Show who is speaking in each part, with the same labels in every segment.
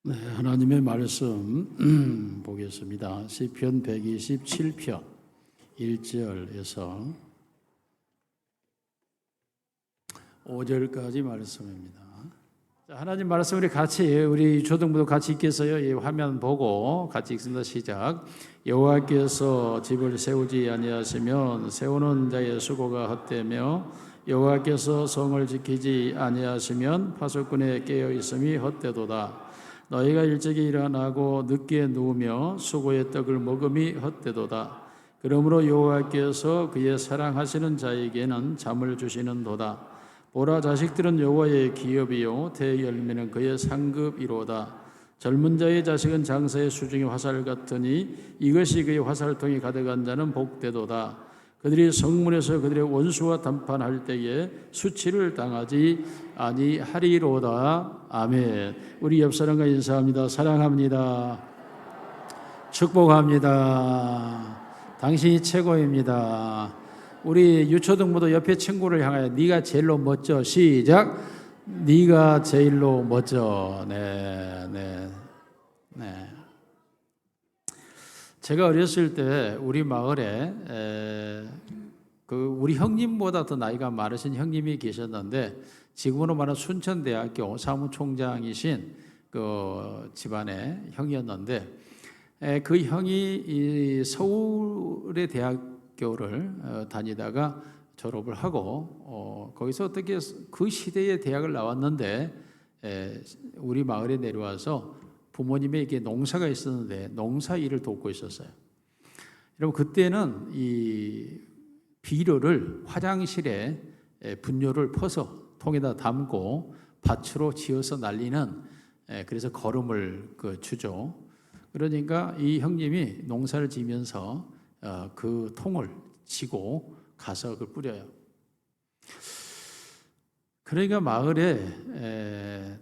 Speaker 1: 네, 하나님의 말씀 보겠습니다. 시편 127편 1절에서 5절까지 말씀입니다. 자, 하나님 말씀 우리 초등부도 같이 읽겠어요. 이 화면 보고 같이 읽습니다. 시작. 여호와께서 집을 세우지 아니하시면 세우는 자의 수고가 헛되며 여호와께서 성을 지키지 아니하시면 파수꾼의 깨어 있음이 헛되도다. 너희가 일찍이 일어나고 늦게 누우며 수고의 떡을 먹음이 헛되도다. 그러므로 여호와께서 그의 사랑하시는 자에게는 잠을 주시는도다. 보라, 자식들은 여호와의 기업이요 대열매는 그의 상급이로다. 젊은 자의 자식은 장사의 수중의 화살 같으니 이것이 그의 화살통이 가득한 자는 복되도다. 그들이 성문에서 그들의 원수와 담판할 때에 수치를 당하지 아니하리로다. 아멘. 우리 옆 사람과 인사합니다. 사랑합니다. 축복합니다. 당신이 최고입니다. 우리 유초등부도 옆에 친구를 향하여 네가 제일로 멋져. 시작. 네가 제일로 멋져. 네. 제가 어렸을 때 우리 마을에 우리 형님보다 더 나이가 많으신 형님이 계셨는데 지금으로 말하는 순천대학교 사무총장이신 그 집안의 형이었는데 그 형이 이 서울의 대학교를 다니다가 졸업을 하고 거기서 어떻게 그 시대의 대학을 나왔는데 우리 마을에 내려와서 부모님에게 농사가 있었는데 농사 일을 돕고 있었어요. 여러분, 그때는 이 비료를 화장실에 분뇨를 퍼서 통에다 담고 밭으로 지어서 날리는 그래서 거름을 주죠. 그러니까 이 형님이 농사를 지면서 그 통을 지고 가서 그걸 뿌려요. 그러니까 마을에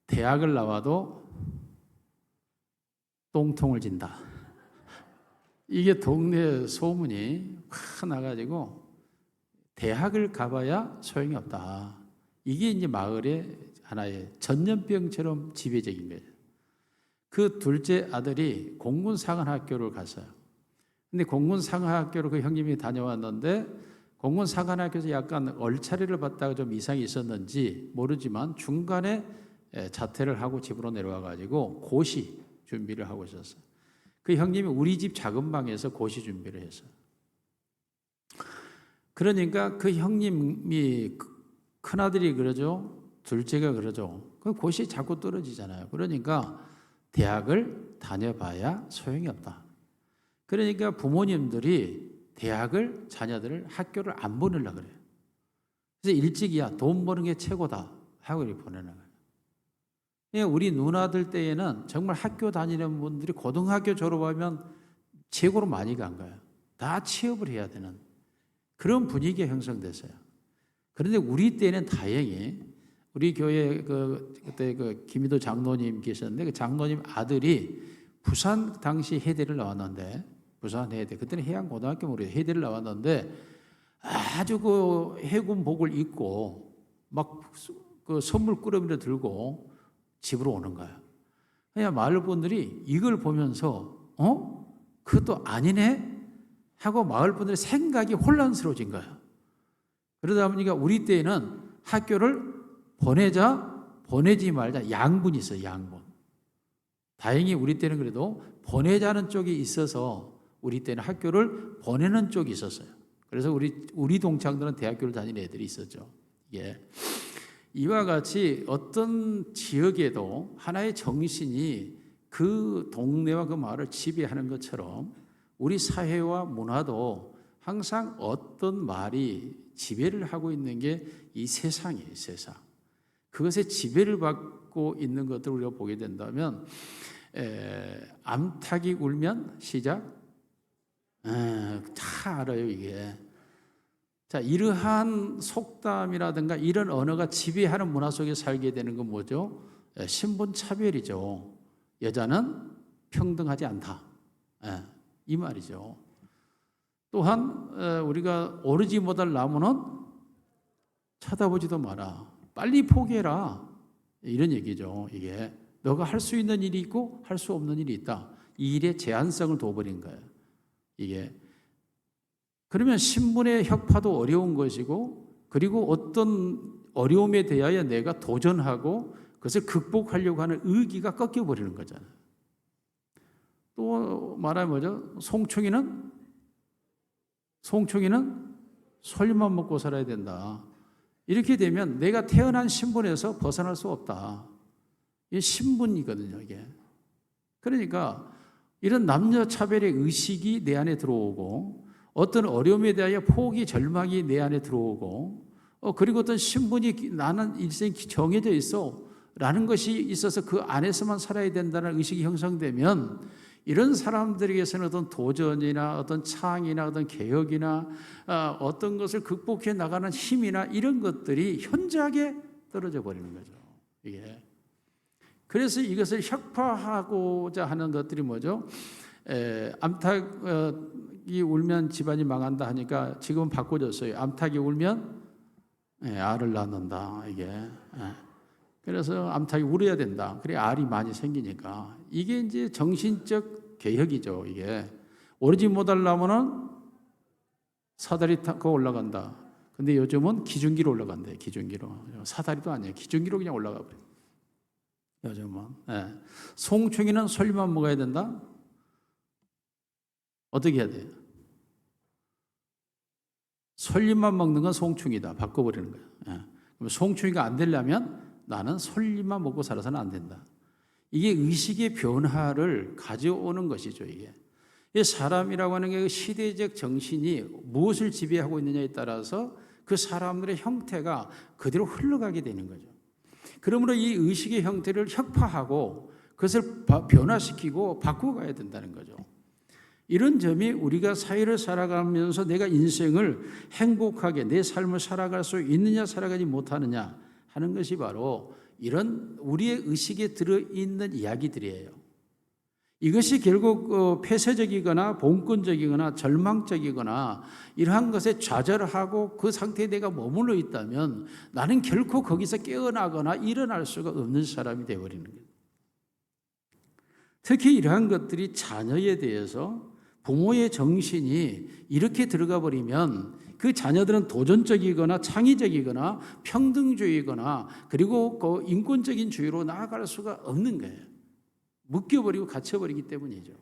Speaker 1: 대학을 나와도 똥통을 진다. 이게 동네 소문이 확 나가지고 대학을 가봐야 소용이 없다. 이게 이제 마을의 하나의 전염병처럼 지배적인 거예요. 그 둘째 아들이 공군사관학교를 갔어요. 근데 공군사관학교를 그 형님이 다녀왔는데 공군사관학교에서 약간 얼차리를 받다가 좀 이상이 있었는지 모르지만 중간에 자퇴를 하고 집으로 내려와 가지고 고시 준비를 하고 있었어요. 그 형님이 우리 집 작은 방에서 고시 준비를 했어요. 그러니까 그 형님이 큰아들이 그러죠. 둘째가 그러죠. 그 고시 자꾸 떨어지잖아요. 그러니까 대학을 다녀봐야 소용이 없다. 그러니까 부모님들이 대학을 자녀들을 학교를 안 보내려고 그래요. 그래서 일찍이야 돈 버는 게 최고다 하고 이렇게 보내는 거예요. 우리 누나들 때에는 정말 학교 다니는 분들이 고등학교 졸업하면 최고로 많이 간 거예요. 다 취업을 해야 되는 그런 분위기가 형성됐어요. 그런데 우리 때는 다행히 우리 교회 그때 김희도 장로님 계셨는데 그 장로님 아들이 부산 당시 해대를 나왔는데 부산 해대 그때는 해양고등학교 우리 해대를 나왔는데 아주 그 해군복을 입고 막 그 선물 꾸러미를 들고 집으로 오는 거야. 그냥 마을 분들이 이걸 보면서 그것도 아니네 하고 마을 분들의 생각이 혼란스러워진 거야. 그러다 보니까 우리 때에는 학교를 보내자 보내지 말자 양분이 있어요. 양분. 다행히 우리 때는 그래도 보내자는 쪽이 있어서 우리 때는 학교를 보내는 쪽이 있었어요. 그래서 우리 동창들은 대학교를 다니는 애들이 있었죠. 예. 이와 같이 어떤 지역에도 하나의 정신이 그 동네와 그 마을을 지배하는 것처럼 우리 사회와 문화도 항상 어떤 말이 지배를 하고 있는 게 이 세상이에요. 세상. 그것에 지배를 받고 있는 것들을 우리가 보게 된다면 암탉이 울면 시작. 다 알아요 이게. 자, 이러한 속담이라든가 이런 언어가 지배하는 문화 속에 살게 되는 건 뭐죠? 신분 차별이죠. 여자는 평등하지 않다. 이 말이죠. 또한 우리가 오르지 못할 나무는 쳐다보지도 마라. 빨리 포기해라. 이런 얘기죠. 이게 너가 할 수 있는 일이 있고 할 수 없는 일이 있다. 이 일의 제한성을 둬버린 거예요. 이게. 그러면 신분의 혁파도 어려운 것이고, 그리고 어떤 어려움에 대하여 내가 도전하고 그것을 극복하려고 하는 의기가 꺾여버리는 거잖아요. 또 말하면 뭐죠? 송충이는 솔잎만 먹고 살아야 된다. 이렇게 되면 내가 태어난 신분에서 벗어날 수 없다. 이게 신분이거든요, 이게. 그러니까 이런 남녀 차별의 의식이 내 안에 들어오고, 어떤 어려움에 대하여 포기, 절망이 내 안에 들어오고, 그리고 어떤 신분이 나는 일생이 정해져 있어 라는 것이 있어서 그 안에서만 살아야 된다는 의식이 형성되면, 이런 사람들에게서는 어떤 도전이나 어떤 창의나 어떤 개혁이나 어떤 것을 극복해 나가는 힘이나 이런 것들이 현저하게 떨어져 버리는 거죠. 이게. 그래서 이것을 혁파하고자 하는 것들이 뭐죠? 암탉이 울면 집안이 망한다 하니까 지금 바꿔줬어요. 암탉이 울면 알을 낳는다. 이게. 그래서 암탉이 울어야 된다. 그래 알이 많이 생기니까. 이게 이제 정신적 개혁이죠. 이게. 오르지 못하려면은 사다리 타고 올라간다. 근데 요즘은 기중기로 올라간대요. 기중기로. 사다리도 아니에요. 기중기로 그냥 올라가 버려요. 요즘은. 송충이는 솔잎만 먹어야 된다? 어떻게 해야 돼요? 솔잎만 먹는 건 송충이다. 바꿔버리는 거예요. 그럼 송충이가 안 되려면 나는 솔잎만 먹고 살아서는 안 된다. 이게 의식의 변화를 가져오는 것이죠. 이게. 사람이라고 하는 게 시대적 정신이 무엇을 지배하고 있느냐에 따라서 그 사람들의 형태가 그대로 흘러가게 되는 거죠. 그러므로 이 의식의 형태를 혁파하고 그것을 변화시키고 바꾸어가야 된다는 거죠. 이런 점이 우리가 사회를 살아가면서 내가 인생을 행복하게 내 삶을 살아갈 수 있느냐 살아가지 못하느냐 하는 것이 바로 이런 우리의 의식에 들어있는 이야기들이에요. 이것이 결국 폐쇄적이거나 봉건적이거나 절망적이거나 이러한 것에 좌절하고 그 상태에 내가 머물러 있다면 나는 결코 거기서 깨어나거나 일어날 수가 없는 사람이 되어버리는 거예요. 특히 이러한 것들이 자녀에 대해서 부모의 정신이 이렇게 들어가 버리면 그 자녀들은 도전적이거나 창의적이거나 평등주의거나 그리고 그 인권적인 주의로 나아갈 수가 없는 거예요. 묶여버리고 갇혀버리기 때문이죠.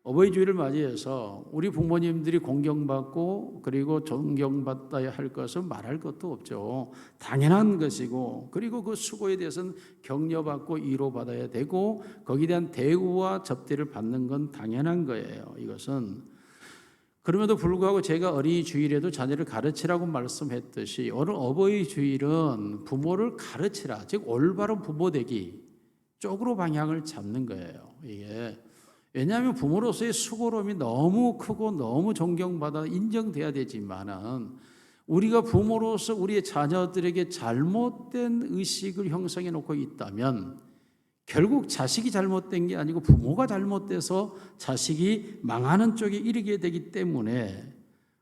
Speaker 1: 어버이주의를 맞이해서 우리 부모님들이 공경받고 그리고 존경받아야 할 것은 말할 것도 없죠. 당연한 것이고 그리고 그 수고에 대해서는 격려받고 위로받아야 되고 거기에 대한 대우와 접대를 받는 건 당연한 거예요. 이것은. 그럼에도 불구하고 제가 어린이주일에도 자녀를 가르치라고 말씀했듯이 오늘 어버이주일은 부모를 가르치라, 즉 올바른 부모되기 쪽으로 방향을 잡는 거예요. 이게. 왜냐하면 부모로서의 수고로움이 너무 크고 너무 존경받아 인정돼야 되지만은 우리가 부모로서 우리의 자녀들에게 잘못된 의식을 형성해 놓고 있다면 결국 자식이 잘못된 게 아니고 부모가 잘못돼서 자식이 망하는 쪽에 이르게 되기 때문에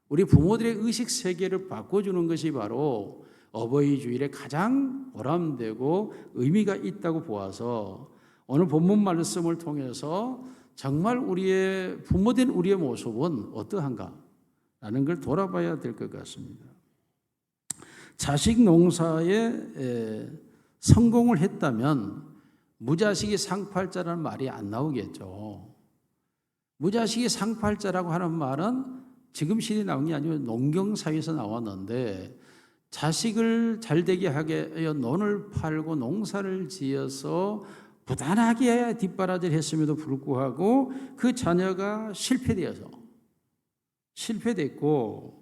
Speaker 1: 우리 부모들의 의식 세계를 바꿔주는 것이 바로 어버이주일에 가장 보람되고 의미가 있다고 보아서 오늘 본문 말씀을 통해서 정말 우리의 부모된 우리의 모습은 어떠한가라는 걸 돌아봐야 될 것 같습니다. 자식 농사에 성공을 했다면 무자식이 상팔자라는 말이 안 나오겠죠. 무자식이 상팔자라고 하는 말은 지금 시대에 나온 게 아니고 농경사회에서 나왔는데 자식을 잘되게 하게 하여 논을 팔고 농사를 지어서 부단하게 뒷바라지를 했음에도 불구하고 그 자녀가 실패됐고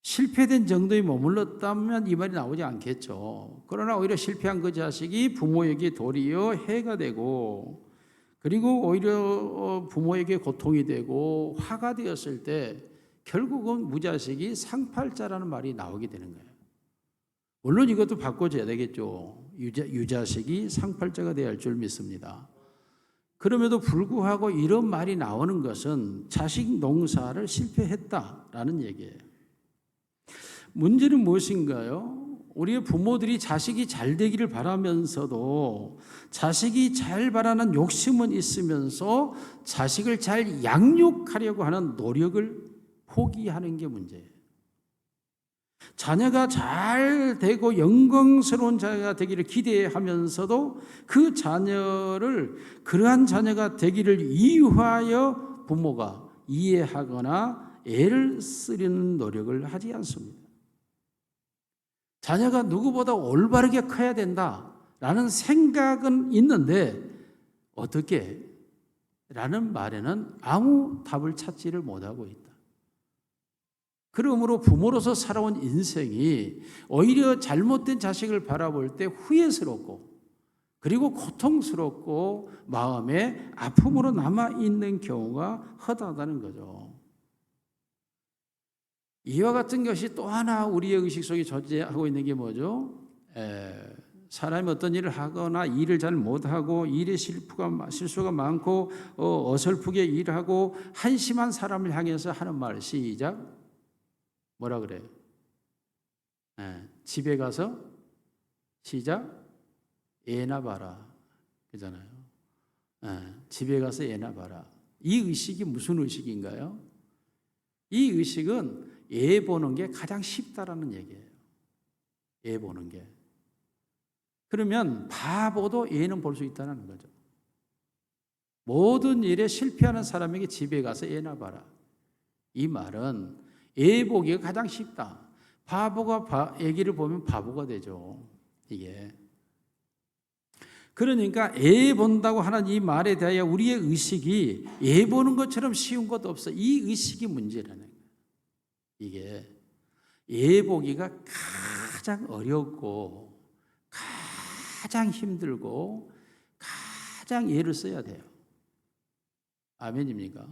Speaker 1: 실패된 정도에 머물렀다면 이 말이 나오지 않겠죠. 그러나 오히려 실패한 그 자식이 부모에게 도리어 해가 되고 그리고 오히려 부모에게 고통이 되고 화가 되었을 때 결국은 무자식이 상팔자라는 말이 나오게 되는 거예요. 물론 이것도 바꿔줘야 되겠죠. 유자식이 상팔자가 되어야 할 줄 믿습니다. 그럼에도 불구하고 이런 말이 나오는 것은 자식 농사를 실패했다라는 얘기예요. 문제는 무엇인가요? 우리의 부모들이 자식이 잘 되기를 바라면서도 자식이 잘 바라는 욕심은 있으면서 자식을 잘 양육하려고 하는 노력을 포기하는 게 문제예요. 자녀가 잘 되고 영광스러운 자녀가 되기를 기대하면서도 그 자녀를 그러한 자녀가 되기를 위하여 부모가 이해하거나 애를 쓰려는 노력을 하지 않습니다. 자녀가 누구보다 올바르게 커야 된다라는 생각은 있는데 어떻게? 라는 말에는 아무 답을 찾지를 못하고 있다. 그러므로 부모로서 살아온 인생이 오히려 잘못된 자식을 바라볼 때 후회스럽고 그리고 고통스럽고 마음에 아픔으로 남아있는 경우가 허다하다는 거죠. 이와 같은 것이 또 하나 우리의 의식 속에 존재하고 있는 게 뭐죠? 사람이 어떤 일을 하거나 일을 잘 못하고 일에 실수가 많고 어설프게 일하고 한심한 사람을 향해서 하는 말 시작. 뭐라 그래요? 집에 가서 시작. 애나 봐라. 그잖아요. 집에 가서 애나 봐라. 이 의식이 무슨 의식인가요? 이 의식은 애 보는 게 가장 쉽다라는 얘기예요. 애 보는 게. 그러면 바보도 애는 볼 수 있다는 거죠. 모든 일에 실패하는 사람에게 집에 가서 애나 봐라. 이 말은 애 보기가 가장 쉽다. 바보가 애기를 보면 바보가 되죠. 이게. 그러니까 애 본다고 하는 이 말에 대하여 우리의 의식이 애 보는 것처럼 쉬운 것도 없어. 이 의식이 문제라는 거예요. 이게 애 보기가 가장 어렵고 가장 힘들고 가장 애를 써야 돼요. 아멘입니까?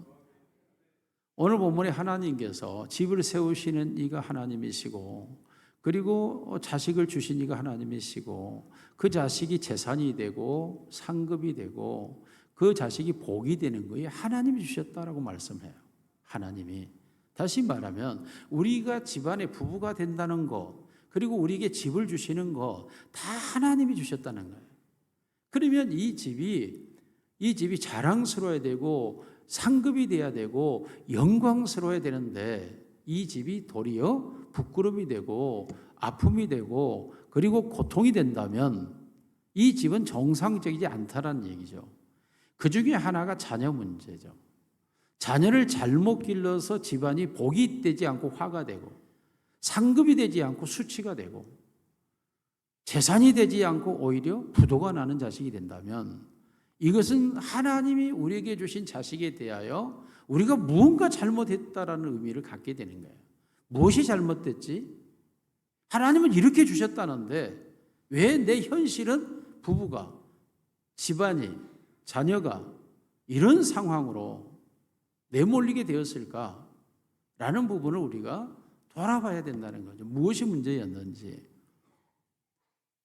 Speaker 1: 오늘 본문에 하나님께서 집을 세우시는 이가 하나님이시고 그리고 자식을 주신 이가 하나님이시고 그 자식이 재산이 되고 상급이 되고 그 자식이 복이 되는 거예요. 하나님이 주셨다라고 말씀해요. 하나님이. 다시 말하면 우리가 집안의 부부가 된다는 거 그리고 우리에게 집을 주시는 거 다 하나님이 주셨다는 거예요. 그러면 이 집이 자랑스러워야 되고 상급이 돼야 되고 영광스러워야 되는데 이 집이 도리어 부끄러움이 되고 아픔이 되고 그리고 고통이 된다면 이 집은 정상적이지 않다는 얘기죠. 그 중에 하나가 자녀 문제죠. 자녀를 잘못 길러서 집안이 복이 되지 않고 화가 되고 상급이 되지 않고 수치가 되고 재산이 되지 않고 오히려 부도가 나는 자식이 된다면 이것은 하나님이 우리에게 주신 자식에 대하여 우리가 무언가 잘못했다라는 의미를 갖게 되는 거예요. 무엇이 잘못됐지? 하나님은 이렇게 주셨다는데 왜 내 현실은 부부가, 집안이, 자녀가 이런 상황으로 내몰리게 되었을까? 라는 부분을 우리가 돌아봐야 된다는 거죠. 무엇이 문제였는지.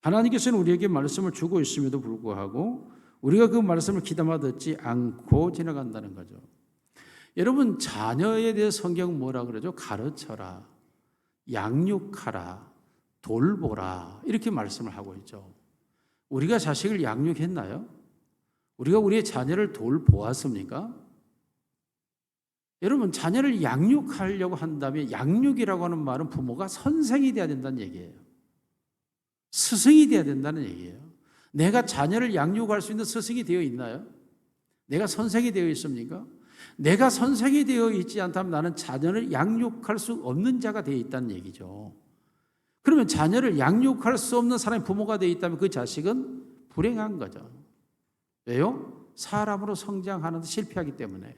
Speaker 1: 하나님께서는 우리에게 말씀을 주고 있음에도 불구하고 우리가 그 말씀을 귀담아 듣지 않고 지나간다는 거죠. 여러분, 자녀에 대해 성경은 뭐라 그러죠? 가르쳐라, 양육하라, 돌보라 이렇게 말씀을 하고 있죠. 우리가 자식을 양육했나요? 우리가 우리의 자녀를 돌보았습니까? 여러분, 자녀를 양육하려고 한다면 양육이라고 하는 말은 부모가 선생이 되어야 된다는 얘기예요. 스승이 되어야 된다는 얘기예요. 내가 자녀를 양육할 수 있는 스승이 되어 있나요? 내가 선생이 되어 있습니까? 내가 선생이 되어 있지 않다면 나는 자녀를 양육할 수 없는 자가 되어 있다는 얘기죠. 그러면 자녀를 양육할 수 없는 사람이 부모가 되어 있다면 그 자식은 불행한 거죠. 왜요? 사람으로 성장하는 데 실패하기 때문에.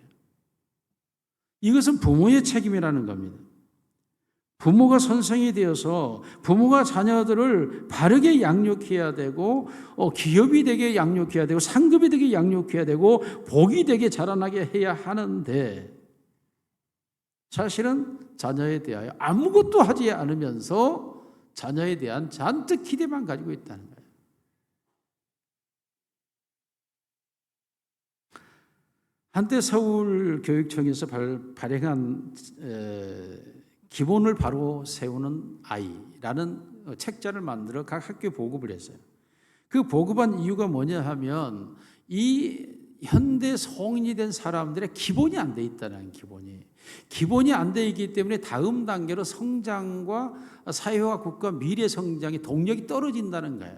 Speaker 1: 이것은 부모의 책임이라는 겁니다. 부모가 선생이 되어서 부모가 자녀들을 바르게 양육해야 되고 기업이 되게 양육해야 되고 상급이 되게 양육해야 되고 복이 되게 자라나게 해야 하는데 사실은 자녀에 대하여 아무것도 하지 않으면서 자녀에 대한 잔뜩 기대만 가지고 있다는 거예요. 한때 서울교육청에서 발행한 기본을 바로 세우는 아이라는 책자를 만들어 각 학교에 보급을 했어요. 그 보급한 이유가 뭐냐 하면 이 현대 성인이 된 사람들의 기본이 안 돼 있다는 기본이 안 돼 있기 때문에 다음 단계로 성장과 사회와 국가 미래 성장의 동력이 떨어진다는 거예요.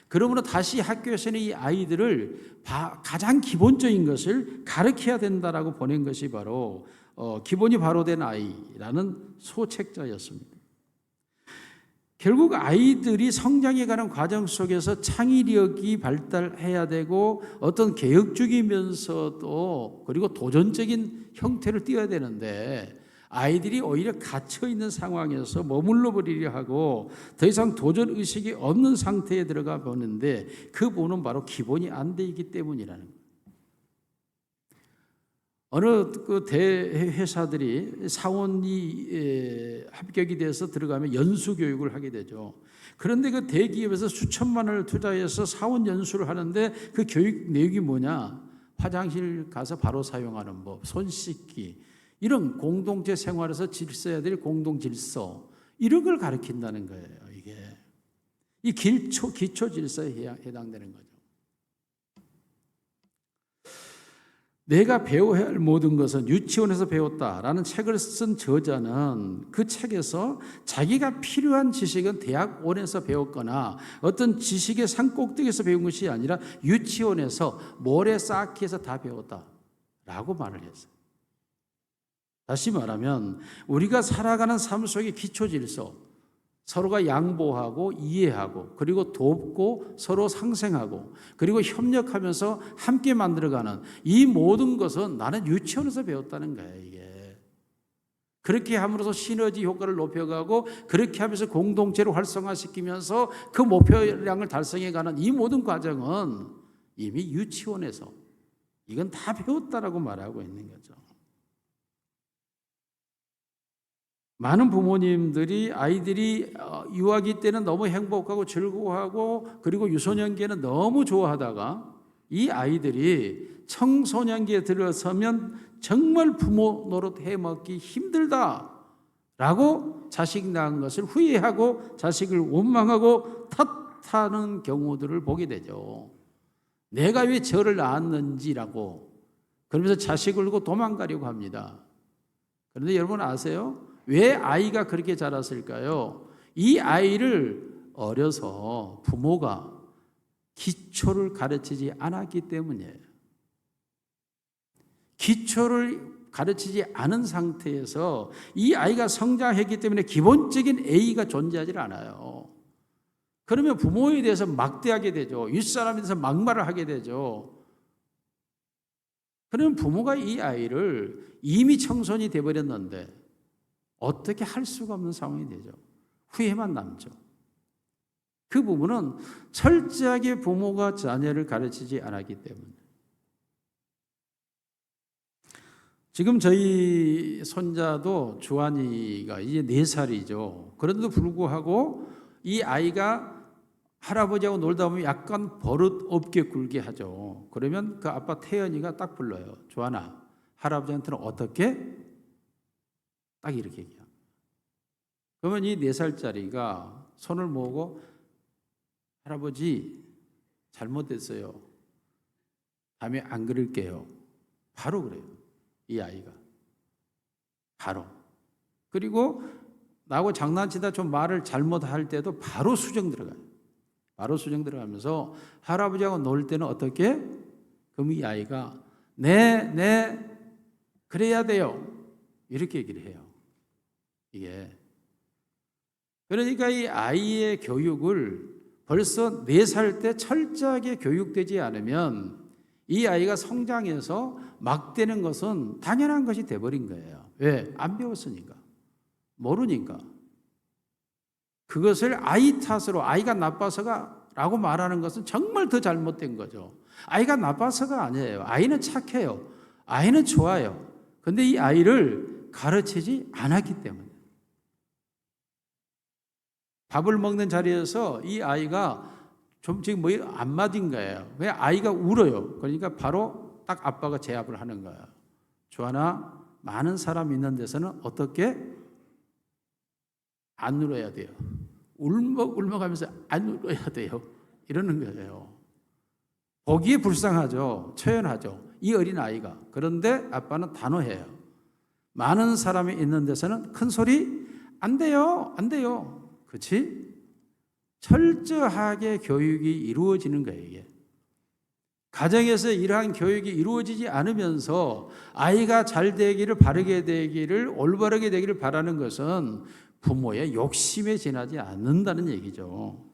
Speaker 1: 그러므로 다시 학교에서는 이 아이들을 가장 기본적인 것을 가르쳐야 된다라고 보낸 것이 바로 기본이 바로 된 아이라는 소책자였습니다. 결국 아이들이 성장해가는 과정 속에서 창의력이 발달해야 되고 어떤 개혁적이면서도 그리고 도전적인 형태를 띄어야 되는데 아이들이 오히려 갇혀있는 상황에서 머물러 버리려 하고 더 이상 도전 의식이 없는 상태에 들어가 보는데 그 부분은 바로 기본이 안 돼 있기 때문이라는 거예요. 어느 그 대회사들이 사원이 합격이 돼서 들어가면 연수 교육을 하게 되죠. 그런데 그 대기업에서 수천만 원을 투자해서 사원 연수를 하는데 그 교육 내용이 뭐냐? 화장실 가서 바로 사용하는 법, 손 씻기, 이런 공동체 생활에서 질서해야 될 공동 질서, 이런 걸 가르친다는 거예요. 이게 이 기초 질서에 해당되는 거죠. 내가 배워야 할 모든 것은 유치원에서 배웠다라는 책을 쓴 저자는 그 책에서 자기가 필요한 지식은 대학원에서 배웠거나 어떤 지식의 산꼭대기에서 배운 것이 아니라 유치원에서 모래 쌓기에서 다 배웠다라고 말을 했어요. 다시 말하면 우리가 살아가는 삶 속의 기초 질서, 서로가 양보하고 이해하고 그리고 돕고 서로 상생하고 그리고 협력하면서 함께 만들어가는 이 모든 것은 나는 유치원에서 배웠다는 거예요. 이게 그렇게 함으로써 시너지 효과를 높여가고 그렇게 하면서 공동체를 활성화시키면서 그 목표량을 달성해가는 이 모든 과정은 이미 유치원에서 이건 다 배웠다라고 말하고 있는 거죠. 많은 부모님들이 아이들이 유아기 때는 너무 행복하고 즐거워하고 그리고 유소년기에는 너무 좋아하다가 이 아이들이 청소년기에 들어서면 정말 부모 노릇 해먹기 힘들다라고 자식 낳은 것을 후회하고 자식을 원망하고 탓하는 경우들을 보게 되죠. 내가 왜 저를 낳았는지라고 그러면서 자식을 두고 도망가려고 합니다. 그런데 여러분 아세요? 왜 아이가 그렇게 자랐을까요? 이 아이를 어려서 부모가 기초를 가르치지 않았기 때문이에요. 기초를 가르치지 않은 상태에서 이 아이가 성장했기 때문에 기본적인 A가 존재하지 않아요. 그러면 부모에 대해서 막대하게 되죠. 윗사람에 대해서 막말을 하게 되죠. 그러면 부모가 이 아이를 이미 청소년이 되어버렸는데 어떻게 할 수가 없는 상황이 되죠. 후회만 남죠. 그 부분은 철저하게 부모가 자녀를 가르치지 않았기 때문에. 지금 저희 손자도 주한이가 이제 4살이죠. 그런데도 불구하고 이 아이가 할아버지하고 놀다 보면 약간 버릇 없게 굴게 하죠. 그러면 그 아빠 태연이가 딱 불러요. 주한아, 할아버지한테는 어떻게? 딱 이렇게 얘기해요. 그러면 이 4살짜리가 손을 모으고 할아버지 잘못됐어요. 다음에 안 그럴게요. 바로 그래요. 이 아이가. 바로. 그리고 나하고 장난치다 좀 말을 잘못할 때도 바로 수정 들어가요. 바로 수정 들어가면서 할아버지하고 놀 때는 어떻게? 그럼 이 아이가 네, 그래야 돼요. 이렇게 얘기를 해요. 이게 그러니까 이 아이의 교육을 벌써 4살 때 철저하게 교육되지 않으면 이 아이가 성장해서 막 되는 것은 당연한 것이 돼버린 거예요. 왜? 안 배웠으니까. 모르니까. 그것을 아이 탓으로 아이가 나빠서가 라고 말하는 것은 정말 더 잘못된 거죠. 아이가 나빠서가 아니에요. 아이는 착해요. 아이는 좋아요. 근데 이 아이를 가르치지 않았기 때문에. 밥을 먹는 자리에서 이 아이가 좀 지금 뭐 안 맞은 거예요. 왜 아이가 울어요. 그러니까 바로 딱 아빠가 제압을 하는 거예요. 주하나 많은 사람 있는 데서는 어떻게 안 울어야 돼요. 울먹울먹하면서 안 울어야 돼요. 이러는 거예요. 보기에 불쌍하죠. 초연하죠. 이 어린아이가. 그런데 아빠는 단호해요. 많은 사람이 있는 데서는 큰 소리 안 돼요. 안 돼요. 그렇지? 철저하게 교육이 이루어지는 거예요. 이게. 가정에서 이러한 교육이 이루어지지 않으면서 아이가 잘 되기를, 바르게 되기를, 올바르게 되기를 바라는 것은 부모의 욕심에 지나지 않는다는 얘기죠.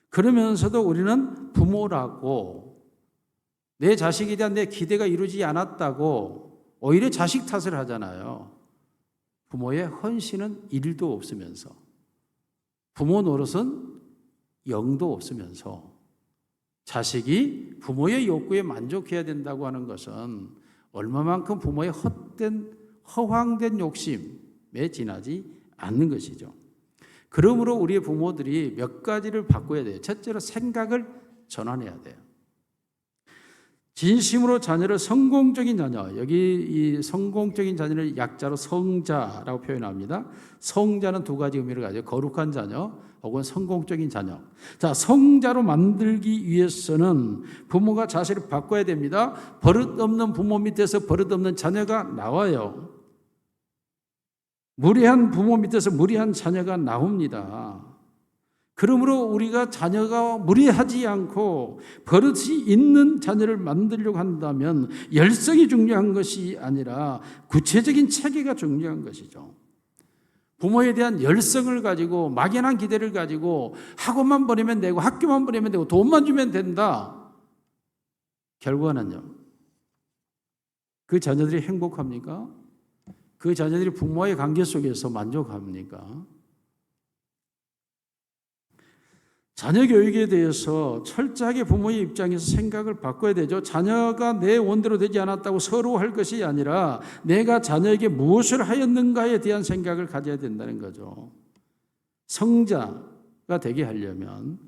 Speaker 1: 그러면서도 우리는 부모라고 내 자식에 대한 내 기대가 이루어지지 않았다고 오히려 자식 탓을 하잖아요. 부모의 헌신은 1도 없으면서, 부모 노릇은 0도 없으면서 자식이 부모의 욕구에 만족해야 된다고 하는 것은 얼마만큼 부모의 허황된 욕심에 지나지 않는 것이죠. 그러므로 우리의 부모들이 몇 가지를 바꿔야 돼요. 첫째로 생각을 전환해야 돼요. 진심으로 자녀를 성공적인 자녀, 여기 이 성공적인 자녀를 약자로 성자라고 표현합니다. 성자는 두 가지 의미를 가지고 거룩한 자녀 혹은 성공적인 자녀. 자, 성자로 만들기 위해서는 부모가 자세를 바꿔야 됩니다. 버릇없는 부모 밑에서 버릇없는 자녀가 나와요. 무례한 부모 밑에서 무례한 자녀가 나옵니다. 그러므로 우리가 자녀가 무례하지 않고 버릇이 있는 자녀를 만들려고 한다면 열성이 중요한 것이 아니라 구체적인 체계가 중요한 것이죠. 부모에 대한 열성을 가지고 막연한 기대를 가지고 학원만 보내면 되고 학교만 보내면 되고 돈만 주면 된다. 결과는요. 그 자녀들이 행복합니까? 그 자녀들이 부모와의 관계 속에서 만족합니까? 자녀 교육에 대해서 철저하게 부모의 입장에서 생각을 바꿔야 되죠. 자녀가 내 원대로 되지 않았다고 서러워할 것이 아니라 내가 자녀에게 무엇을 하였는가에 대한 생각을 가져야 된다는 거죠. 성자가 되게 하려면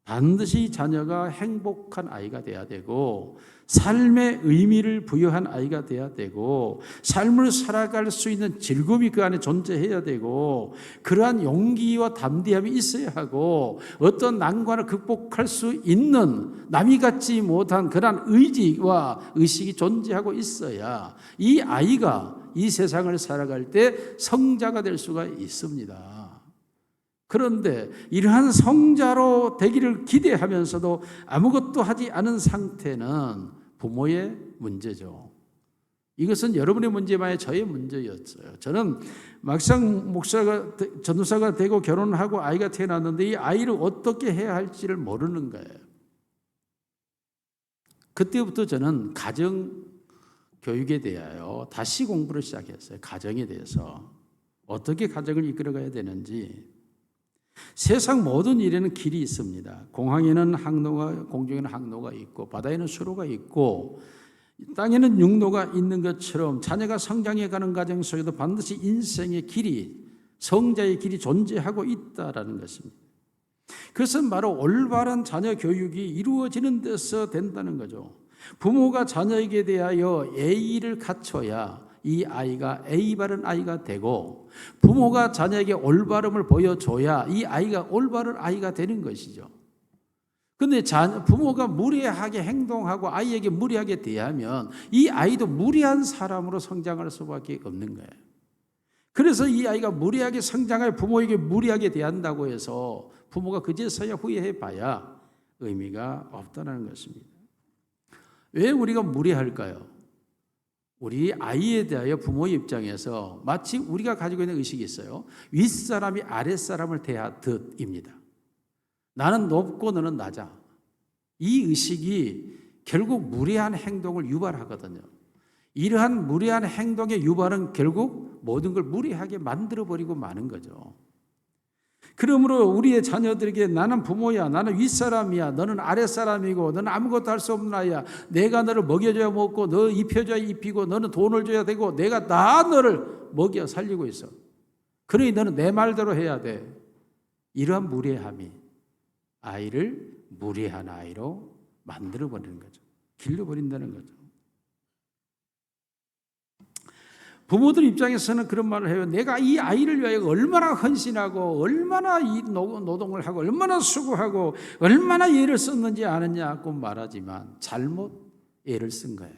Speaker 1: 반드시 자녀가 행복한 아이가 돼야 되고 삶의 의미를 부여한 아이가 돼야 되고 삶을 살아갈 수 있는 즐거움이 그 안에 존재해야 되고 그러한 용기와 담대함이 있어야 하고 어떤 난관을 극복할 수 있는 남이 갖지 못한 그러한 의지와 의식이 존재하고 있어야 이 아이가 이 세상을 살아갈 때 성자가 될 수가 있습니다. 그런데 이러한 성자로 되기를 기대하면서도 아무것도 하지 않은 상태는 부모의 문제죠. 이것은 여러분의 문제만이 저의 문제였어요. 저는 막상 전도사가 되고 결혼하고 아이가 태어났는데 이 아이를 어떻게 해야 할지를 모르는 거예요. 그때부터 저는 가정 교육에 대하여 다시 공부를 시작했어요. 가정에 대해서 어떻게 가정을 이끌어가야 되는지. 세상 모든 일에는 길이 있습니다. 공항에는 항로가, 공중에는 항로가 있고 바다에는 수로가 있고 땅에는 육로가 있는 것처럼 자녀가 성장해가는 과정 속에도 반드시 인생의 길이, 성자의 길이 존재하고 있다라는 것입니다. 그것은 바로 올바른 자녀 교육이 이루어지는 데서 된다는 거죠. 부모가 자녀에게 대하여 예의를 갖춰야 이 아이가 예의 바른 아이가 되고 부모가 자녀에게 올바름을 보여줘야 이 아이가 올바른 아이가 되는 것이죠. 그런데 부모가 무례하게 행동하고 아이에게 무례하게 대하면 이 아이도 무례한 사람으로 성장할 수밖에 없는 거예요. 그래서 이 아이가 무례하게 성장하여 부모에게 무례하게 대한다고 해서 부모가 그제서야 후회해 봐야 의미가 없다는 것입니다. 왜 우리가 무례할까요? 우리 아이에 대하여 부모의 입장에서 마치 우리가 가지고 있는 의식이 있어요. 윗사람이 아랫사람을 대하듯입니다. 나는 높고 너는 낮아. 이 의식이 결국 무례한 행동을 유발하거든요. 이러한 무례한 행동의 유발은 결국 모든 걸 무례하게 만들어버리고 마는 거죠. 그러므로 우리의 자녀들에게 나는 부모야, 나는 윗사람이야, 너는 아랫사람이고 너는 아무것도 할 수 없는 아이야. 내가 너를 먹여줘야 먹고 너 입혀줘야 입히고 너는 돈을 줘야 되고 내가 다 너를 먹여 살리고 있어. 그러니 너는 내 말대로 해야 돼. 이러한 무례함이 아이를 무례한 아이로 만들어버리는 거죠. 길러버린다는 거죠. 부모들 입장에서는 그런 말을 해요. 내가 이 아이를 위하여 얼마나 헌신하고 얼마나 이 노동을 하고 얼마나 수고하고 얼마나 애를 썼는지 아느냐고 말하지만 잘못 애를 쓴 거예요.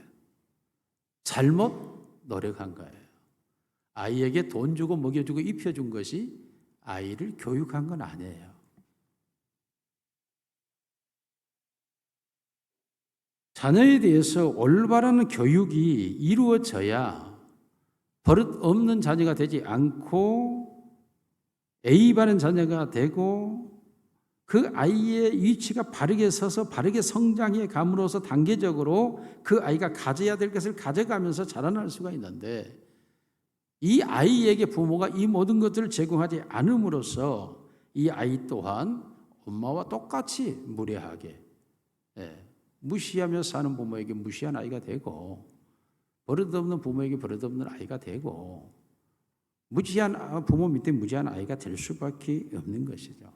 Speaker 1: 잘못 노력한 거예요. 아이에게 돈 주고 먹여주고 입혀준 것이 아이를 교육한 건 아니에요. 자녀에 대해서 올바른 교육이 이루어져야 버릇 없는 자녀가 되지 않고 예의 바른 자녀가 되고 그 아이의 위치가 바르게 서서 바르게 성장해 감으로써 단계적으로 그 아이가 가져야 될 것을 가져가면서 자라날 수가 있는데 이 아이에게 부모가 이 모든 것들을 제공하지 않음으로써 이 아이 또한 엄마와 똑같이 무례하게 무시하며 사는 부모에게 무시한 아이가 되고 버릇없는 부모에게 버릇없는 아이가 되고 무지한 부모 밑에 무지한 아이가 될 수밖에 없는 것이죠.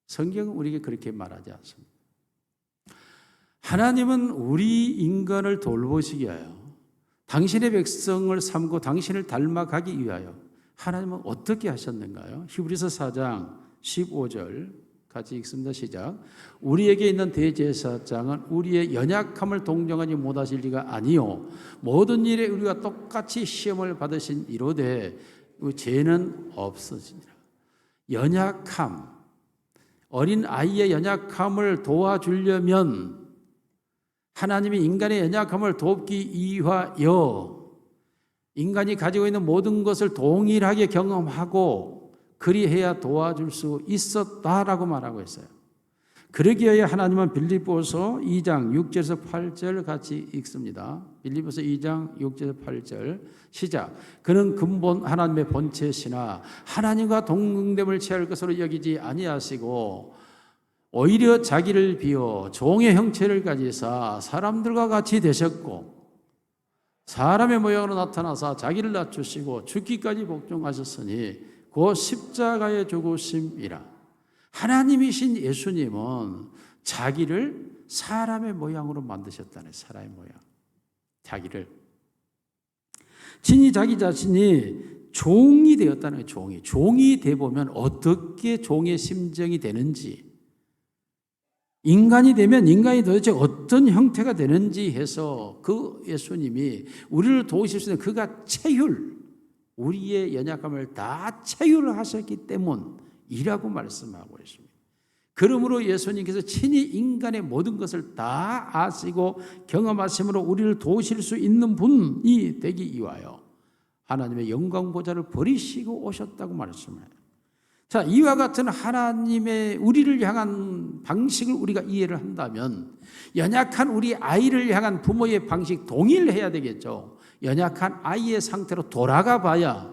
Speaker 1: 성경은 우리에게 그렇게 말하지 않습니다. 하나님은 우리 인간을 돌보시기 위하여 당신의 백성을 삼고 당신을 닮아가기 위하여 하나님은 어떻게 하셨는가요? 히브리서 4장 15절 같이 읽습니다. 시작. 우리에게 있는 대제사장은 우리의 연약함을 동정하지 못하실 리가 아니요 모든 일에 우리가 똑같이 시험을 받으신 이로되 죄는 없으시니라. 연약함, 어린 아이의 연약함을 도와주려면 하나님이 인간의 연약함을 돕기 위하여 인간이 가지고 있는 모든 것을 동일하게 경험하고 그리해야 도와줄 수 있었다라고 말하고 있어요. 그러기에 하나님은 빌립보서 2장 6절에서 8절 같이 읽습니다. 빌립보서 2장 6절에서 8절 시작. 그는 근본 하나님의 본체시나 하나님과 동등됨을 취할 것으로 여기지 아니하시고 오히려 자기를 비워 종의 형체를 가지사 사람들과 같이 되셨고 사람의 모양으로 나타나사 자기를 낮추시고 죽기까지 복종하셨으니 그 십자가의 죽으심이라. 하나님이신 예수님은 자기를 사람의 모양으로 만드셨다네. 사람의 모양. 자기를. 친히 자기 자신이 종이 되었다는 거예요. 종이 되보면 어떻게 종의 심정이 되는지, 인간이 되면 인간이 도대체 어떤 형태가 되는지 해서 그 예수님이 우리를 도우실 수 있는 그가 우리의 연약함을 다 체휼하셨기 때문이라고 말씀하고 있습니다. 그러므로 예수님께서 친히 인간의 모든 것을 다 아시고 경험하심으로 우리를 도우실 수 있는 분이 되기 위하여 하나님의 영광 보좌를 버리시고 오셨다고 말씀해요. 자, 이와 같은 하나님의 우리를 향한 방식을 우리가 이해를 한다면 연약한 우리 아이를 향한 부모의 방식 동일해야 되겠죠. 연약한 아이의 상태로 돌아가 봐야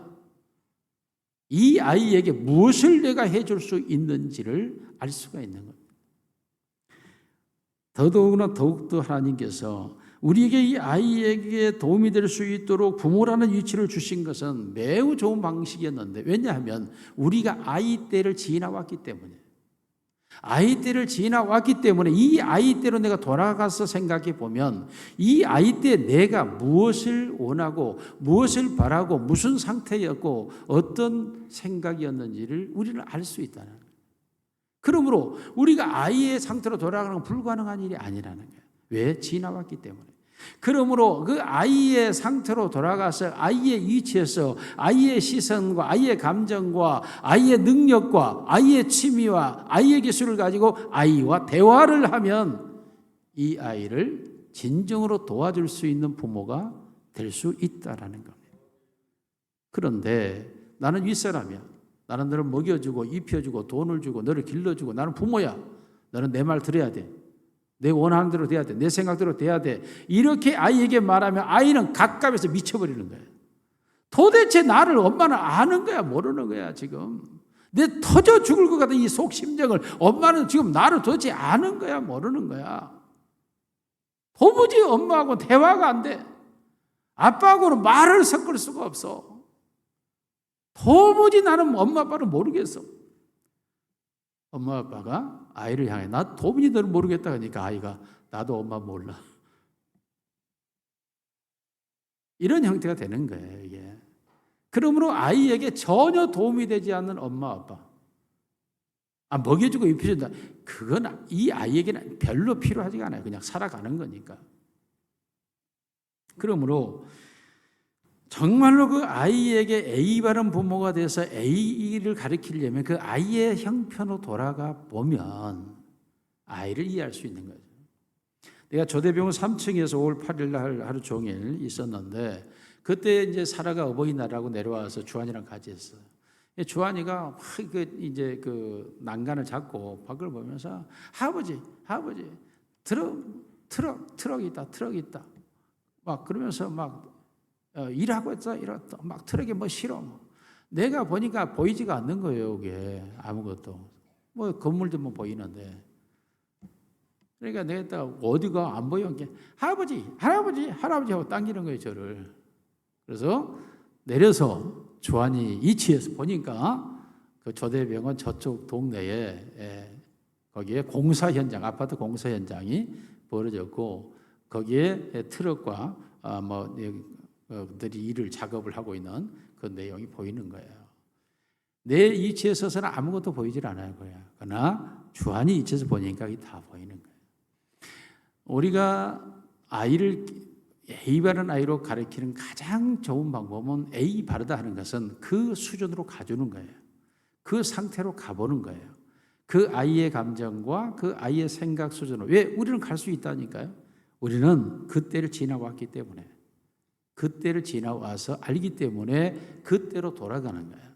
Speaker 1: 이 아이에게 무엇을 내가 해줄 수 있는지를 알 수가 있는 겁니다. 더욱더 하나님께서 우리에게 이 아이에게 도움이 될 수 있도록 부모라는 위치를 주신 것은 매우 좋은 방식이었는데 왜냐하면 우리가 아이 때를 지나왔기 때문에 아이 때를 지나왔기 때문에 이 아이 때로 내가 돌아가서 생각해 보면 이 아이 때 내가 무엇을 원하고 무엇을 바라고 무슨 상태였고 어떤 생각이었는지를 우리는 알 수 있다는 거예요. 그러므로 우리가 아이의 상태로 돌아가는 건 불가능한 일이 아니라는 거예요. 왜? 지나왔기 때문에. 그러므로 그 아이의 상태로 돌아가서 아이의 위치에서 아이의 시선과 아이의 감정과 아이의 능력과 아이의 취미와 아이의 기술을 가지고 아이와 대화를 하면 이 아이를 진정으로 도와줄 수 있는 부모가 될 수 있다라는 겁니다. 그런데 나는 윗사람이야. 나는 너를 먹여주고 입혀주고 돈을 주고 너를 길러주고 나는 부모야. 너는 내 말 들어야 돼. 내 원하는 대로 돼야 돼. 내 생각대로 돼야 돼. 이렇게 아이에게 말하면 아이는 갑갑해서 미쳐버리는 거예요. 도대체 나를 엄마는 아는 거야 모르는 거야 지금. 내 터져 죽을 것 같은 이 속심정을 엄마는 지금 나를 도대체 아는 거야 모르는 거야. 도무지 엄마하고 대화가 안 돼. 아빠하고는 말을 섞을 수가 없어. 도무지 나는 엄마 아빠를 모르겠어. 엄마 아빠가 아이를 향해 나 도무지 너를 모르겠다 하니까 아이가 나도 엄마 몰라. 이런 형태가 되는 거예요, 이게. 그러므로 아이에게 전혀 도움이 되지 않는 엄마, 아빠. 먹여주고 입혀준다. 그건 이 아이에게는 별로 필요하지가 않아요. 그냥 살아가는 거니까. 그러므로 정말로 그 아이에게 A 바른 부모가 돼서 A를 가르치려면 그 아이의 형편으로 돌아가 보면 아이를 이해할 수 있는 거죠. 내가 조대병원 3층에서 5월 8일 날 하루 종일 있었는데 그때 이제 사라가 어버이날하고 내려와서 주한이랑 같이 했어요. 주한이가 이제 그 난간을 잡고 밖을 보면서 아버지 트럭 있다. 막 그러면서 막 일하고 있어 이랬다. 막 트럭에 뭐 실어. 내가 보니까 보이지가 않는 거예요, 이게 아무것도. 뭐 건물도 뭐 보이는데. 그러니까 내가 딱 어디가 안 보여. 할아버지 하고 당기는 거예요, 저를. 그래서 내려서 주한이 이치에서 보니까 그 조대병원 저쪽 동네에 거기에 공사 현장, 아파트 공사 현장이 벌어졌고 거기에 트럭과 들이 일을 작업을 하고 있는 그 내용이 보이는 거예요. 내 이치에 서서는 아무것도 보이질 않아요, 그러나 주한이 이치에서 보니까 이게 다 보이는 거예요. 우리가 아이를 A 바른 아이로 가르치는 가장 좋은 방법은 A 바르다 하는 것은 그 수준으로 가주는 거예요. 그 상태로 가보는 거예요. 그 아이의 감정과 그 아이의 생각 수준으로. 왜? 우리는 갈 수 있다니까요. 우리는 그때를 지나왔기 때문에. 그때를 지나와서 알기 때문에 그때로 돌아가는 거예요.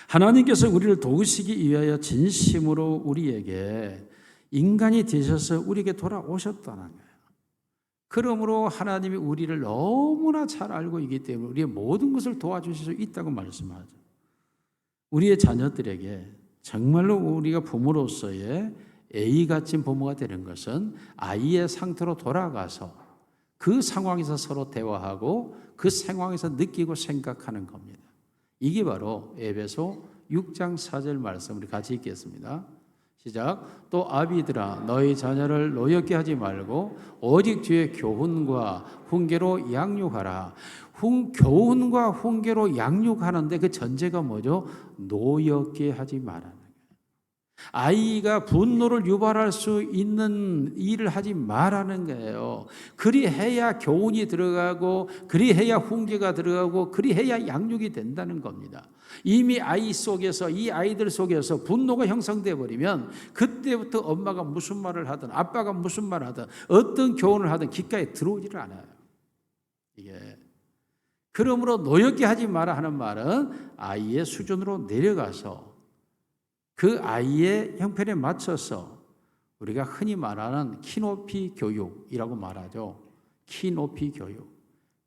Speaker 1: 하나님께서 우리를 도우시기 위하여 진심으로 우리에게 인간이 되셔서 우리에게 돌아오셨다는 거예요. 그러므로 하나님이 우리를 너무나 잘 알고 있기 때문에 우리의 모든 것을 도와주실 수 있다고 말씀하죠. 우리의 자녀들에게 정말로 우리가 부모로서의 A같은 부모가 되는 것은 아이의 상태로 돌아가서 그 상황에서 서로 대화하고 그 상황에서 느끼고 생각하는 겁니다. 이게 바로 에베소 6장 4절 말씀 우리 같이 읽겠습니다. 시작. 또 아비들아 너희 자녀를 노엽게 하지 말고 오직 주의 교훈과 훈계로 양육하라. 교훈과 훈계로 양육하는데 그 전제가 뭐죠? 노엽게 하지 말라는 거예요. 아이가 분노를 유발할 수 있는 일을 하지 말라는 거예요. 그리해야 교훈이 들어가고 그리해야 훈계가 들어가고 그리해야 양육이 된다는 겁니다. 이미 아이 속에서 이 아이들 속에서 분노가 형성돼 버리면 그때부터 엄마가 무슨 말을 하든 아빠가 무슨 말을 하든 어떤 교훈을 하든 귓가에 들어오지를 않아요. 이게 그러므로 노엽게 하지 마라 하는 말은 아이의 수준으로 내려가서 그 아이의 형편에 맞춰서 우리가 흔히 말하는 키높이 교육이라고 말하죠. 키높이 교육.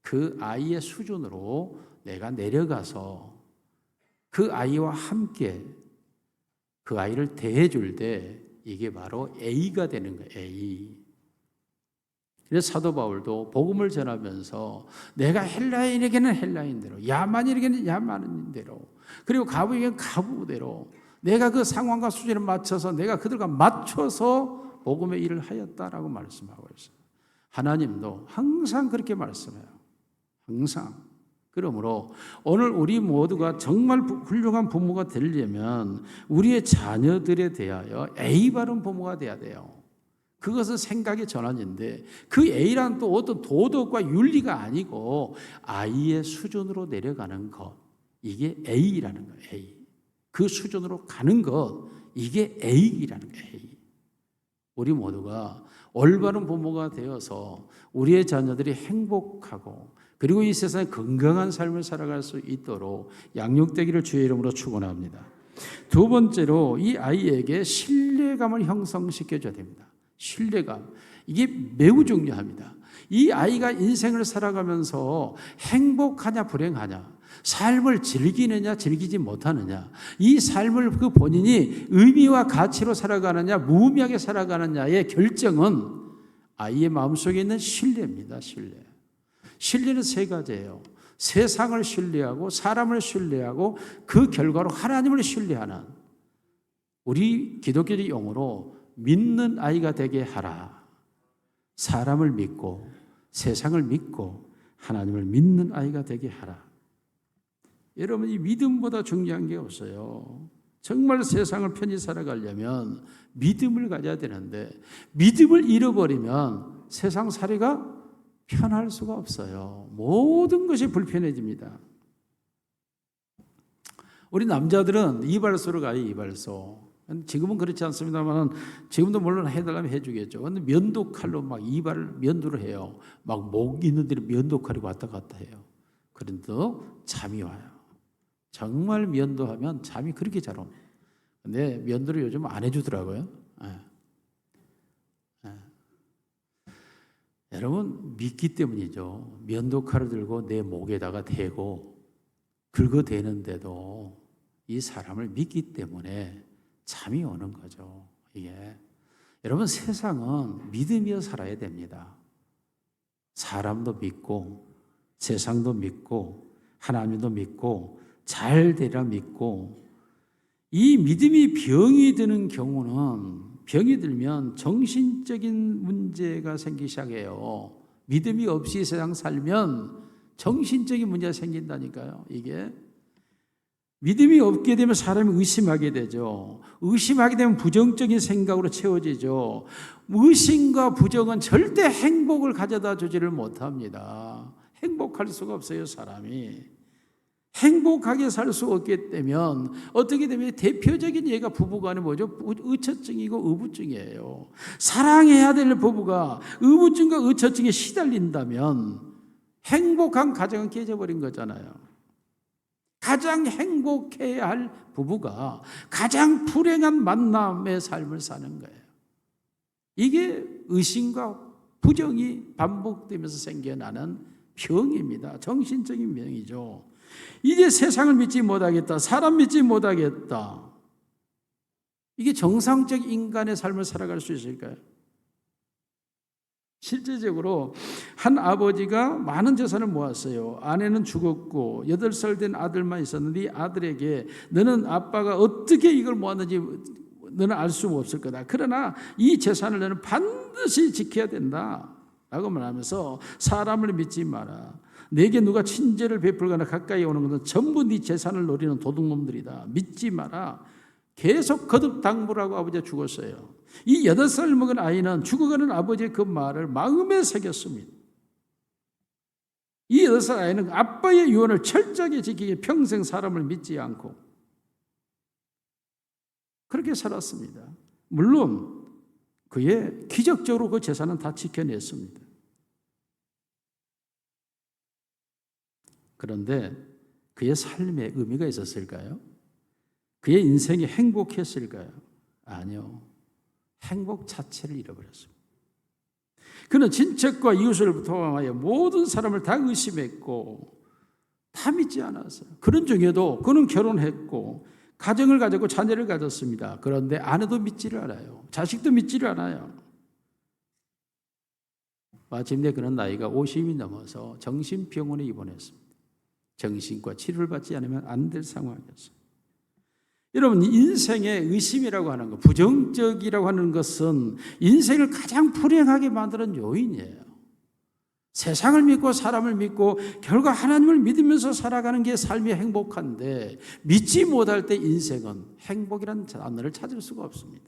Speaker 1: 그 아이의 수준으로 내가 내려가서 그 아이와 함께 그 아이를 대해줄 때 이게 바로 A가 되는 거예요. A. 그래서 사도 바울도 복음을 전하면서 내가 헬라인에게는 헬라인대로 야만인에게는 야만인대로 그리고 가부에게는 가부대로 내가 그 상황과 수준에 맞춰서 내가 그들과 맞춰서 복음의 일을 하였다라고 말씀하고 있어요. 하나님도 항상 그렇게 말씀해요. 항상. 그러므로 오늘 우리 모두가 정말 훌륭한 부모가 되려면 우리의 자녀들에 대하여 A 바른 부모가 돼야 돼요. 그것은 생각의 전환인데 그 A란 또 어떤 도덕과 윤리가 아니고 아이의 수준으로 내려가는 것. 이게 A라는 거예요. A. 그 수준으로 가는 것, 이게 A라는 거예요. A. 우리 모두가 올바른 부모가 되어서 우리의 자녀들이 행복하고 그리고 이 세상에 건강한 삶을 살아갈 수 있도록 양육되기를 주의 이름으로 축원합니다. 두 번째로 이 아이에게 신뢰감을 형성시켜줘야 됩니다. 신뢰감. 이게 매우 중요합니다. 이 아이가 인생을 살아가면서 행복하냐 불행하냐 삶을 즐기느냐 즐기지 못하느냐 이 삶을 그 본인이 의미와 가치로 살아가느냐 무의미하게 살아가느냐의 결정은 아이의 마음속에 있는 신뢰입니다. 신뢰는 세 가지예요. 세상을 신뢰하고 사람을 신뢰하고 그 결과로 하나님을 신뢰하는 우리 기독교의 용어로 믿는 아이가 되게 하라. 사람을 믿고 세상을 믿고 하나님을 믿는 아이가 되게 하라. 여러분, 이 믿음보다 중요한 게 없어요. 정말 세상을 편히 살아가려면 믿음을 가져야 되는데 믿음을 잃어버리면 세상 살이가 편할 수가 없어요. 모든 것이 불편해집니다. 우리 남자들은 이발소로 가요, 이발소. 지금은 그렇지 않습니다만 지금도 물론 해달라면 해주겠죠. 그런데 면도칼로 막 이발을 면도를 해요. 막 목 있는 데를 면도칼이 왔다 갔다 해요. 그런데도 잠이 와요. 정말 면도하면 잠이 그렇게 잘 옵니다. 근데 면도를 요즘 안 해주더라고요. 여러분, 믿기 때문이죠. 면도칼을 들고 내 목에다가 대고 긁어대는데도 이 사람을 믿기 때문에 잠이 오는 거죠. 이게 여러분, 세상은 믿으며 살아야 됩니다. 사람도 믿고 세상도 믿고 하나님도 믿고 잘 되리라 믿고, 이 믿음이 병이 드는 경우는, 병이 들면 정신적인 문제가 생기기 시작해요. 믿음이 없이 세상 살면 정신적인 문제가 생긴다니까요. 이게 믿음이 없게 되면 사람이 의심하게 되죠. 의심하게 되면 부정적인 생각으로 채워지죠. 의심과 부정은 절대 행복을 가져다 주지를 못합니다. 행복할 수가 없어요, 사람이. 행복하게 살 수 없게 되면 어떻게 되면 대표적인 예가 부부간에 뭐죠? 의처증이고 의부증이에요. 사랑해야 될 부부가 의부증과 의처증에 시달린다면 행복한 가정은 깨져버린 거잖아요. 가장 행복해야 할 부부가 가장 불행한 만남의 삶을 사는 거예요. 이게 의심과 부정이 반복되면서 생겨나는 병입니다. 정신적인 병이죠. 이제 세상을 믿지 못하겠다, 사람 믿지 못하겠다, 이게 정상적 인간의 삶을 살아갈 수 있을까요? 실제적으로 한 아버지가 많은 재산을 모았어요. 아내는 죽었고 8살 된 아들만 있었는데 이 아들에게 너는 아빠가 어떻게 이걸 모았는지 너는 알 수 없을 거다. 그러나 이 재산을 너는 반드시 지켜야 된다 라고 말하면서 사람을 믿지 마라. 내게 누가 친절을 베풀거나 가까이 오는 것은 전부 네 재산을 노리는 도둑놈들이다. 믿지 마라. 계속 거듭 당부를 하고 아버지가 죽었어요. 이 8살 먹은 아이는 죽어가는 아버지의 그 말을 마음에 새겼습니다. 이 8살 아이는 아빠의 유언을 철저하게 지키기 평생 사람을 믿지 않고 그렇게 살았습니다. 물론 그의 기적적으로 그 재산은 다 지켜냈습니다. 그런데 그의 삶에 의미가 있었을까요? 그의 인생이 행복했을까요? 아니요. 행복 자체를 잃어버렸습니다. 그는 친척과 이웃을 포함하여 모든 사람을 다 의심했고 다 믿지 않았어요. 그런 중에도 그는 결혼했고 가정을 가졌고 자녀를 가졌습니다. 그런데 아내도 믿지를 않아요. 자식도 믿지를 않아요. 마침내 그는 나이가 50이 넘어서 정신병원에 입원했습니다. 정신과 치료를 받지 않으면 안 될 상황이었어요. 여러분, 인생의 의심이라고 하는 것, 부정적이라고 하는 것은 인생을 가장 불행하게 만드는 요인이에요. 세상을 믿고 사람을 믿고 결국 하나님을 믿으면서 살아가는 게 삶이 행복한데 믿지 못할 때 인생은 행복이라는 단어를 찾을 수가 없습니다.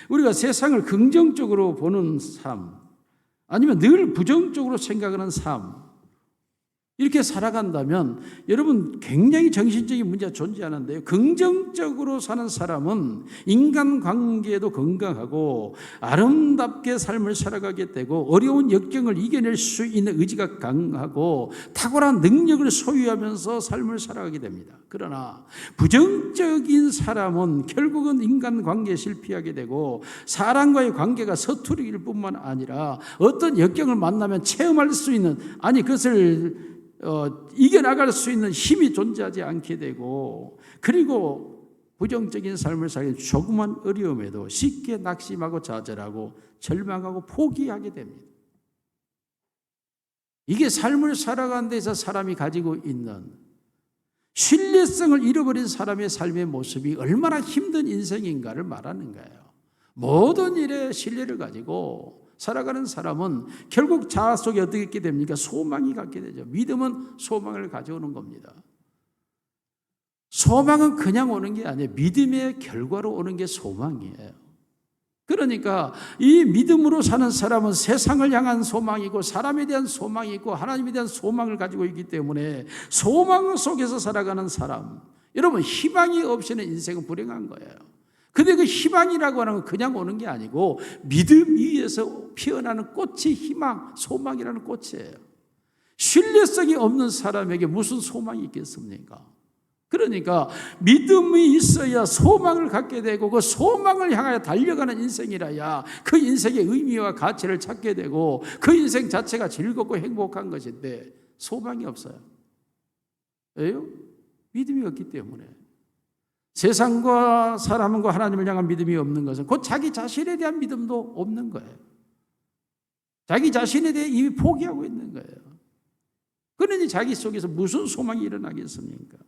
Speaker 1: 우리가 세상을 긍정적으로 보는 삶, 아니면 늘 부정적으로 생각하는 삶, 이렇게 살아간다면 여러분 굉장히 정신적인 문제가 존재하는데요. 긍정적으로 사는 사람은 인간관계도 건강하고 아름답게 삶을 살아가게 되고 어려운 역경을 이겨낼 수 있는 의지가 강하고 탁월한 능력을 소유하면서 삶을 살아가게 됩니다. 그러나 부정적인 사람은 결국은 인간관계에 실패하게 되고 사람과의 관계가 서투르일 뿐만 아니라 어떤 역경을 만나면 체험할 수 있는, 아니 그것을 이겨나갈 수 있는 힘이 존재하지 않게 되고, 그리고 부정적인 삶을 살기 조그만 어려움에도 쉽게 낙심하고 좌절하고 절망하고 포기하게 됩니다. 이게 삶을 살아가는 데서 사람이 가지고 있는 신뢰성을 잃어버린 사람의 삶의 모습이 얼마나 힘든 인생인가를 말하는 거예요. 모든 일에 신뢰를 가지고 살아가는 사람은 결국 자아 속에 어떻게 있게 됩니까? 소망이 갖게 되죠. 믿음은 소망을 가져오는 겁니다. 소망은 그냥 오는 게 아니에요. 믿음의 결과로 오는 게 소망이에요. 그러니까 이 믿음으로 사는 사람은 세상을 향한 소망이고 사람에 대한 소망이 있고 하나님에 대한 소망을 가지고 있기 때문에 소망 속에서 살아가는 사람, 여러분 희망이 없이는 인생은 불행한 거예요. 근데 그 희망이라고 하는 건 그냥 오는 게 아니고 믿음 위에서 피어나는 꽃이 희망, 소망이라는 꽃이에요. 신뢰성이 없는 사람에게 무슨 소망이 있겠습니까? 그러니까 믿음이 있어야 소망을 갖게 되고 그 소망을 향하여 달려가는 인생이라야 그 인생의 의미와 가치를 찾게 되고 그 인생 자체가 즐겁고 행복한 것인데 소망이 없어요. 왜요? 믿음이 없기 때문에. 세상과 사람과 하나님을 향한 믿음이 없는 것은 곧 자기 자신에 대한 믿음도 없는 거예요. 자기 자신에 대해 이미 포기하고 있는 거예요. 그러니 자기 속에서 무슨 소망이 일어나겠습니까?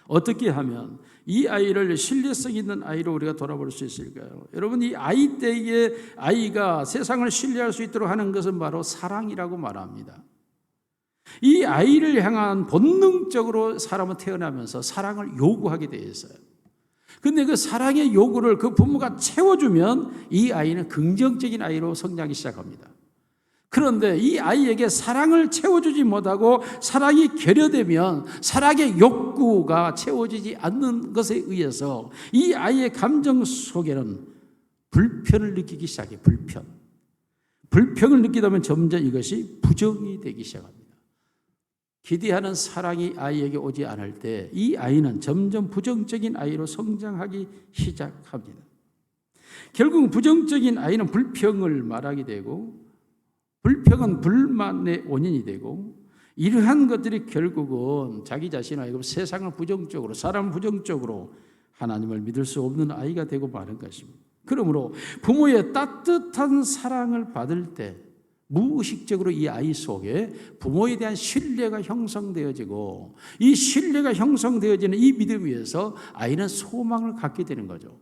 Speaker 1: 어떻게 하면 이 아이를 신뢰성 있는 아이로 우리가 돌아볼 수 있을까요? 여러분, 이 아이 때의 아이가 세상을 신뢰할 수 있도록 하는 것은 바로 사랑이라고 말합니다. 이 아이를 향한 본능적으로 사람은 태어나면서 사랑을 요구하게 되어 있어요. 근데 그 사랑의 요구를 그 부모가 채워주면 이 아이는 긍정적인 아이로 성장하기 시작합니다. 그런데 이 아이에게 사랑을 채워주지 못하고 사랑이 결여되면 사랑의 욕구가 채워지지 않는 것에 의해서 이 아이의 감정 속에는 불편을 느끼기 시작해요. 불평을 느끼다 보면 점점 이것이 부정이 되기 시작합니다. 기대하는 사랑이 아이에게 오지 않을 때 이 아이는 점점 부정적인 아이로 성장하기 시작합니다. 결국 부정적인 아이는 불평을 말하게 되고 불평은 불만의 원인이 되고 이러한 것들이 결국은 자기 자신을 세상을 부정적으로 사람을 부정적으로 하나님을 믿을 수 없는 아이가 되고 마는 것입니다. 그러므로 부모의 따뜻한 사랑을 받을 때 무의식적으로 이 아이 속에 부모에 대한 신뢰가 형성되어지고 이 신뢰가 형성되어지는 이 믿음 위에서 아이는 소망을 갖게 되는 거죠.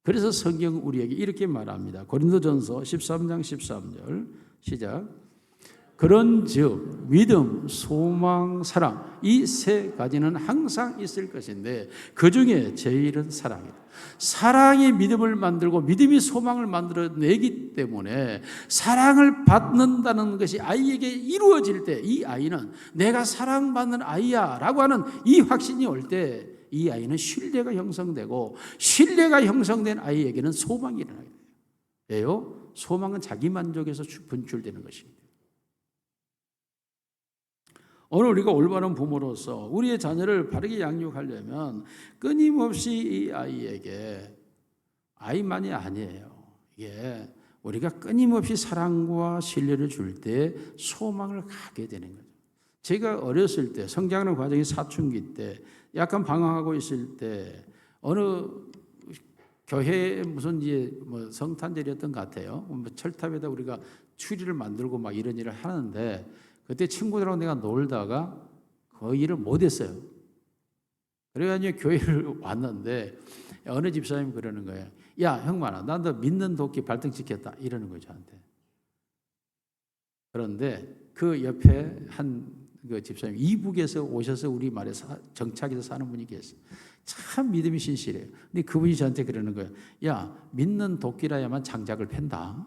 Speaker 1: 그래서 성경은 우리에게 이렇게 말합니다. 고린도전서 13장 13절 시작. 그런즉 믿음, 소망, 사랑 이 세 가지는 항상 있을 것인데 그 중에 제일은 사랑이다. 사랑이 믿음을 만들고 믿음이 소망을 만들어내기 때문에 사랑을 받는다는 것이 아이에게 이루어질 때 이 아이는 내가 사랑받는 아이야 라고 하는 이 확신이 올 때 이 아이는 신뢰가 형성되고 신뢰가 형성된 아이에게는 소망이 일어나게 돼요. 왜요? 소망은 자기 만족에서 분출되는 것입니다. 오늘 우리가 올바른 부모로서 우리의 자녀를 바르게 양육하려면 끊임없이 이 아이에게 아이만이 아니에요. 이게 우리가 끊임없이 사랑과 신뢰를 줄 때 소망을 갖게 되는 거죠. 제가 어렸을 때 성장하는 과정이 사춘기 때 약간 방황하고 있을 때 어느 교회에 무슨 이제 뭐 성탄절이었던 것 같아요. 뭐 철탑에다 우리가 추리를 만들고 막 이런 일을 하는데 그때 친구들하고 내가 놀다가 그 일을 못했어요. 그래가지고 교회를 왔는데 어느 집사님이 그러는 거예요. 야 형만아, 난 너 믿는 도끼 발등 찍혔다 이러는 거예요 저한테. 그런데 그 옆에 한 그 집사님 이북에서 오셔서 우리 말에 정착해서 사는 분이 계세요. 참 믿음이 신실해요. 근데 그분이 저한테 그러는 거예요. 야 믿는 도끼라야만 장작을 팬다.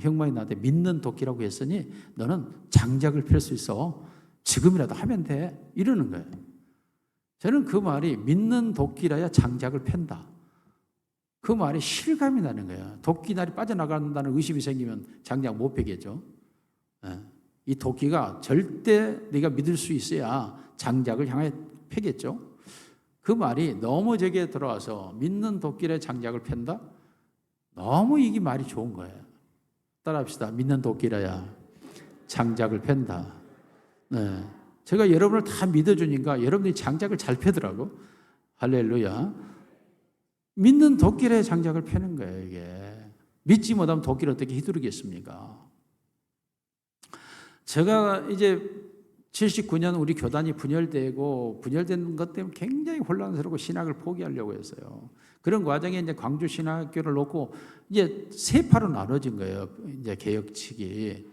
Speaker 1: 형만이 나한테 믿는 도끼라고 했으니 너는 장작을 펼 수 있어. 지금이라도 하면 돼. 이러는 거예요. 저는 그 말이 믿는 도끼라야 장작을 팬다. 그 말이 실감이 나는 거예요. 도끼날이 빠져나간다는 의심이 생기면 장작 못 펴겠죠. 이 도끼가 절대 네가 믿을 수 있어야 장작을 향해 펴겠죠. 그 말이 너무 제게 들어와서 믿는 도끼라 장작을 팬다? 너무 이게 말이 좋은 거예요. 따라합시다. 믿는 도끼라야 장작을 팬다. 네. 제가 여러분을 다 믿어주니까 여러분들이 장작을 잘 패더라고. 할렐루야. 믿는 도끼라야 장작을 패는 거예요, 이게. 믿지 못하면 도끼를 어떻게 휘두르겠습니까? 제가 이제 79년 우리 교단이 분열되고 분열된 것 때문에 굉장히 혼란스럽고 신학을 포기하려고 했어요. 그런 과정에 이제 광주 신학교를 놓고 이제 세 파로 나눠진 거예요. 이제 개혁 측이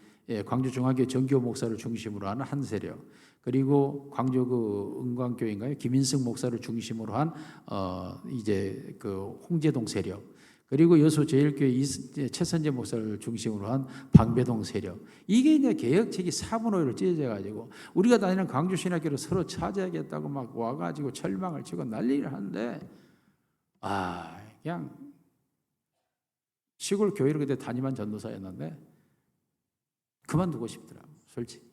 Speaker 1: 광주 중앙교 정교 목사를 중심으로 하는 한 세력, 그리고 광주 그 은광교인가요? 김인승 목사를 중심으로 한 이제 그 홍제동 세력, 그리고 여수 제일교회 최선재 목사를 중심으로 한 방배동 세력. 이게 이제 개혁책이 4분 5厘로 찢어져 가지고 우리가 다니는 광주 신학교를 서로 찾아야겠다고 막 와가지고 철망을 치고 난리를 하는데, 그냥 시골 교회를 그때 담임한 전도사였는데 그만두고 싶더라고. 솔직히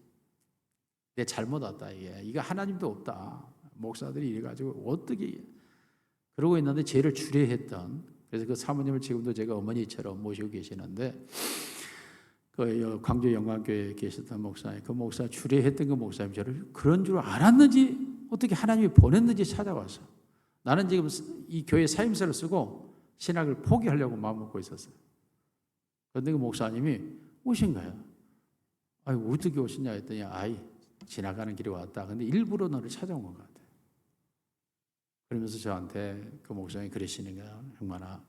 Speaker 1: 내 잘못 왔다. 이게 하나님도 없다. 목사들이 이래가지고 어떻게 그러고 있는데 죄를 주례했던, 그래서 그 사모님을 지금도 제가 어머니처럼 모시고 계시는데, 그 광주 영광교회에 계셨던 목사님, 그 목사 주례했던 그 목사님 저를 그런 줄 알았는지 어떻게 하나님이 보냈는지 찾아와서 나는 지금 이 교회 사임서를 쓰고 신학을 포기하려고 마음먹고 있었어요. 그런데 그 목사님이 오신 거예요. 어떻게 오시냐 했더니 지나가는 길에 왔다. 근데 일부러 너를 찾아온 것 같아. 그러면서 저한테 그 목사님이 그러시는 거예요. 형만아,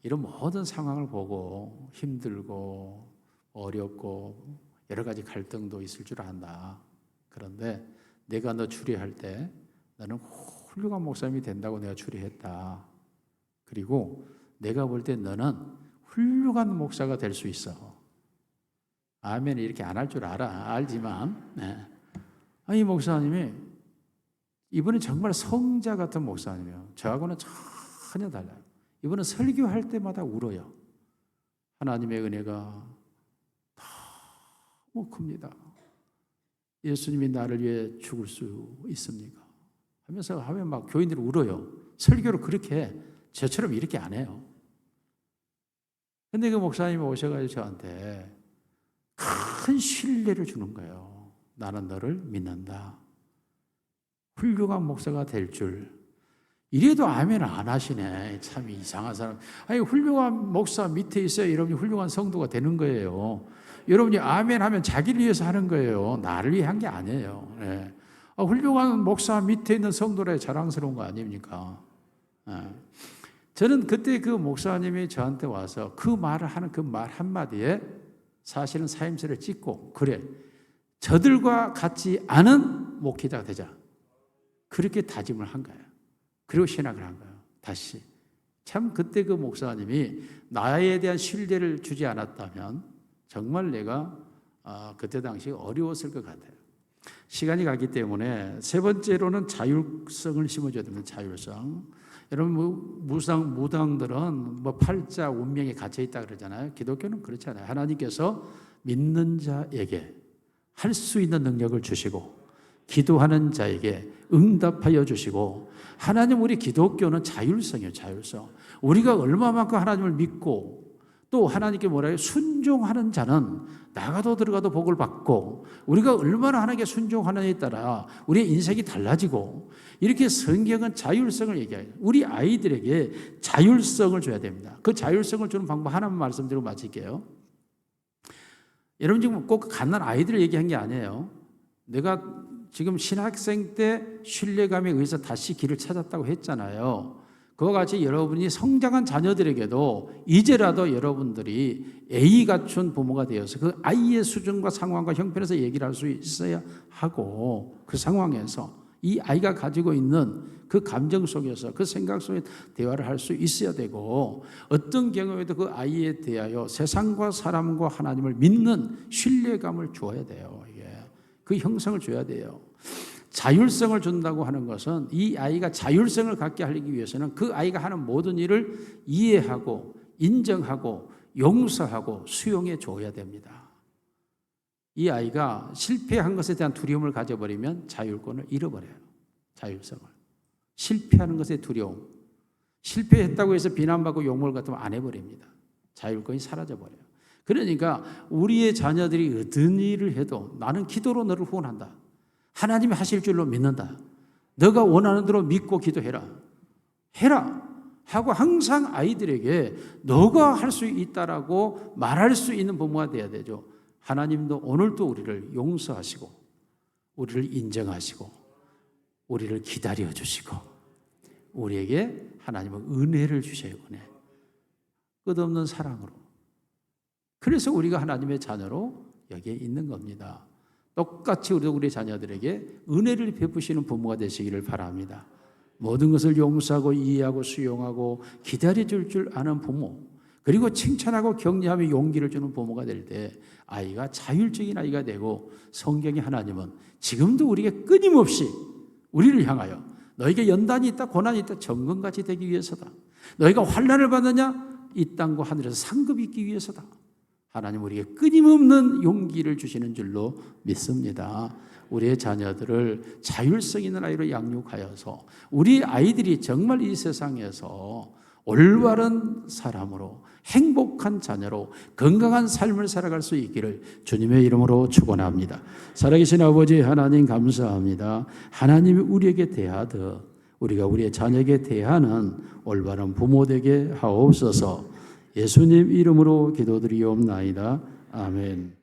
Speaker 1: 이런 모든 상황을 보고 힘들고 어렵고 여러 가지 갈등도 있을 줄 안다. 그런데 내가 너 추리할 때 나는 훌륭한 목사님이 된다고 내가 추리했다. 그리고 내가 볼 때 너는 훌륭한 목사가 될 수 있어. 아멘. 이렇게 안 할 줄 알지만 이 목사님이 이분은 정말 성자 같은 목사님이에요. 저하고는 전혀 달라요. 이분은 설교할 때마다 울어요. 하나님의 은혜가 너무 큽니다. 예수님이 나를 위해 죽을 수 있습니까? 하면서 하면 막 교인들이 울어요. 설교를 그렇게 저처럼 이렇게 안 해요. 근데 그 목사님이 오셔가지고 저한테 큰 신뢰를 주는 거예요. 나는 너를 믿는다. 훌륭한 목사가 될 줄. 이래도 아멘 안 하시네. 참 이상한 사람. 훌륭한 목사 밑에 있어야 여러분이 훌륭한 성도가 되는 거예요. 여러분이 아멘 하면 자기를 위해서 하는 거예요. 나를 위해 한 게 아니에요. 네. 훌륭한 목사 밑에 있는 성도라 자랑스러운 거 아닙니까? 저는 그때 그 목사님이 저한테 와서 그 말을 하는 그 말 한마디에 사실은 사임새를 찍고, 그래, 저들과 같지 않은 목회자가 되자. 그렇게 다짐을 한 거예요. 그리고 신학을 한 거예요. 다시. 참 그때 그 목사님이 나에 대한 신뢰를 주지 않았다면 정말 내가 그때 당시 어려웠을 것 같아요. 시간이 가기 때문에 세 번째로는 자율성을 심어줘야 됩니다. 자율성. 여러분 무당들은 팔자 운명에 갇혀 있다 그러잖아요. 기독교는 그렇지 않아요. 하나님께서 믿는 자에게 할 수 있는 능력을 주시고 기도하는 자에게 응답하여 주시고, 하나님 우리 기독교는 자율성이에요. 자율성. 우리가 얼마만큼 하나님을 믿고 또 하나님께 뭐라요? 순종하는 자는 나가도 들어가도 복을 받고, 우리가 얼마나 하나님께 순종하느냐에 따라 우리의 인생이 달라지고, 이렇게 성경은 자율성을 얘기해요. 우리 아이들에게 자율성을 줘야 됩니다. 그 자율성을 주는 방법 하나만 말씀드리고 마칠게요. 여러분 지금 꼭 갓난 아이들을 얘기한 게 아니에요. 내가 지금 신학생 때 신뢰감에 의해서 다시 길을 찾았다고 했잖아요. 그와 같이 여러분이 성장한 자녀들에게도 이제라도 여러분들이 A 갖춘 부모가 되어서 그 아이의 수준과 상황과 형편에서 얘기를 할 수 있어야 하고, 그 상황에서 이 아이가 가지고 있는 그 감정 속에서 그 생각 속에 대화를 할 수 있어야 되고, 어떤 경우에도 그 아이에 대하여 세상과 사람과 하나님을 믿는 신뢰감을 주어야 돼요. 이게 그 형성을 줘야 돼요. 자율성을 준다고 하는 것은 이 아이가 자율성을 갖게 하기 위해서는 그 아이가 하는 모든 일을 이해하고 인정하고 용서하고 수용해 줘야 됩니다. 이 아이가 실패한 것에 대한 두려움을 가져버리면 자율권을 잃어버려요. 자율성을. 실패하는 것에 두려움. 실패했다고 해서 비난받고 욕먹을 같으면 안 해버립니다. 자율권이 사라져버려요. 그러니까 우리의 자녀들이 어떤 일을 해도 나는 기도로 너를 후원한다. 하나님이 하실 줄로 믿는다. 너가 원하는 대로 믿고 기도해라. 해라. 하고 항상 아이들에게 너가 할 수 있다라고 말할 수 있는 부모가 돼야 되죠. 하나님도 오늘도 우리를 용서하시고 우리를 인정하시고 우리를 기다려 주시고 우리에게 하나님은 은혜를 주셔요. 은혜. 끝없는 사랑으로. 그래서 우리가 하나님의 자녀로 여기에 있는 겁니다. 똑같이 우리도 우리 자녀들에게 은혜를 베푸시는 부모가 되시기를 바랍니다. 모든 것을 용서하고 이해하고 수용하고 기다려줄 줄 아는 부모, 그리고 칭찬하고 격려하며 용기를 주는 부모가 될 때 아이가 자율적인 아이가 되고, 성경의 하나님은 지금도 우리에게 끊임없이 우리를 향하여 너에게 연단이 있다 고난이 있다 정금같이 되기 위해서다. 너희가 환난을 받느냐 이 땅과 하늘에서 상급이 있기 위해서다. 하나님 우리에게 끊임없는 용기를 주시는 줄로 믿습니다. 우리의 자녀들을 자율성 있는 아이로 양육하여서 우리 아이들이 정말 이 세상에서 올바른 사람으로 행복한 자녀로 건강한 삶을 살아갈 수 있기를 주님의 이름으로 축원합니다. 살아계신 아버지 하나님 감사합니다. 하나님이 우리에게 대하듯 우리가 우리의 자녀에게 대하는 올바른 부모 되게 하옵소서. 예수님 이름으로 기도드리옵나이다. 아멘.